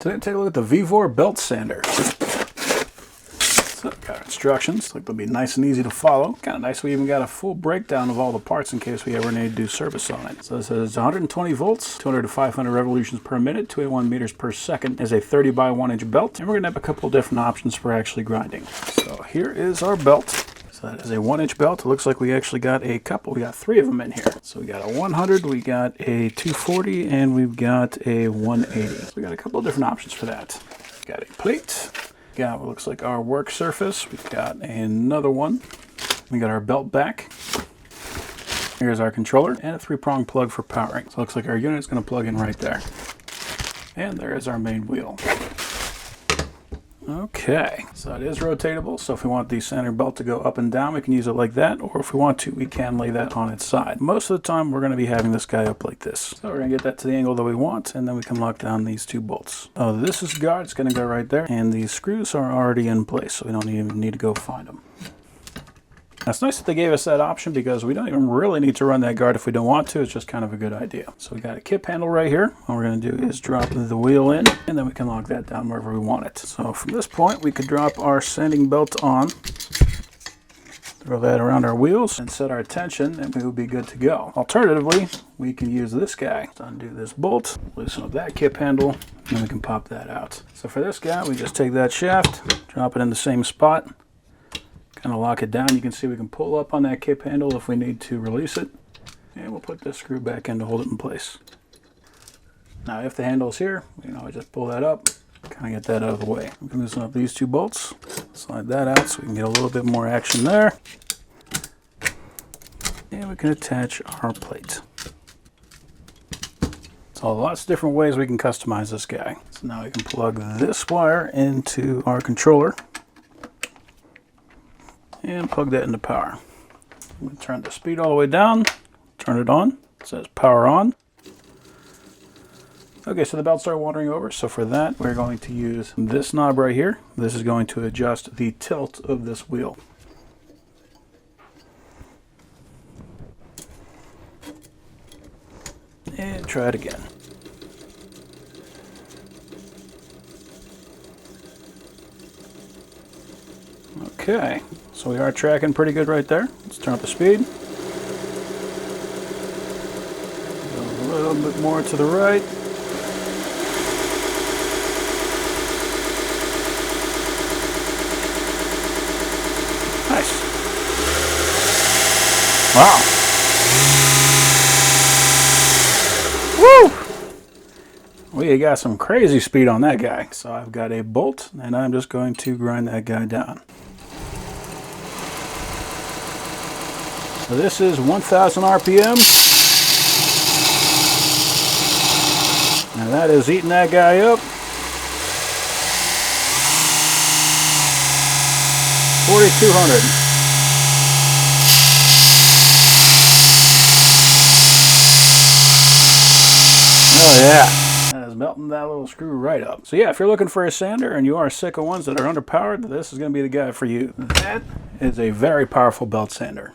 Today, take a look at the VEVOR belt sander. So, got instructions, like they'll be nice and easy to follow. Kind of nice, we even got a full breakdown of all the parts in case we ever need to do service on it. So it says 120 volts, 200 to 500 revolutions per minute, 281 meters per second, is a 30 by 1 inch belt. And we're gonna have a couple different options for actually grinding. So here is our belt. So that is a 1 inch belt. It looks like we actually got a couple. We got 3 of them in here. So we got a 100, we got a 240, and we've got a 180. So we got a couple of different options for that. Got a plate. Got what looks like our work surface. We've got another one. We got our belt back. Here's our controller and a 3-prong plug for powering. So it looks like our unit is going to plug in right there. And there is our main wheel. Okay, so it is rotatable, so if we want the center belt to go up and down, we can use it like that, or if we want to, we can lay that on its side. Most of the time, we're going to be having this guy up like this. So we're going to get that to the angle that we want, and then we can lock down these 2 bolts. This is guard, it's going to go right there, and these screws are already in place, so we don't even need to go find them. Now, it's nice that they gave us that option because we don't even really need to run that guard if we don't want to. It's just kind of a good idea. So we got a kip handle right here. All we're going to do is drop the wheel in, and then we can lock that down wherever we want it. So from this point, we could drop our sanding belt on, throw that around our wheels, and set our tension, and we will be good to go. Alternatively, we can use this guy to undo this bolt, loosen up that kip handle, and then we can pop that out. So for this guy, we just take that shaft, drop it in the same spot, kind of lock it down. You can see we can pull up on that kip handle if we need to release it. And we'll put this screw back in to hold it in place. Now if the handle's here, you know, I just pull that up, kind of get that out of the way. We can loosen up these 2 bolts, slide that out so we can get a little bit more action there. And we can attach our plate. So lots of different ways we can customize this guy. So now we can plug this wire into our controller and plug that into power. I'm going to turn the speed all the way down, turn it on. It says power on. Okay, so the belt started watering over, so for that we're going to use this knob right here. This is going to adjust the tilt of this wheel. And try it again. Okay, so we are tracking pretty good right there. Let's turn up the speed. Go a little bit more to the right. Nice. Wow. Woo! We got some crazy speed on that guy. So I've got a bolt, and I'm just going to grind that guy down. So this is 1,000 RPM. And that is eating that guy up. 4,200. Oh yeah. That is melting that little screw right up. So yeah, if you're looking for a sander and you are sick of ones that are underpowered, this is going to be the guy for you. That is a very powerful belt sander.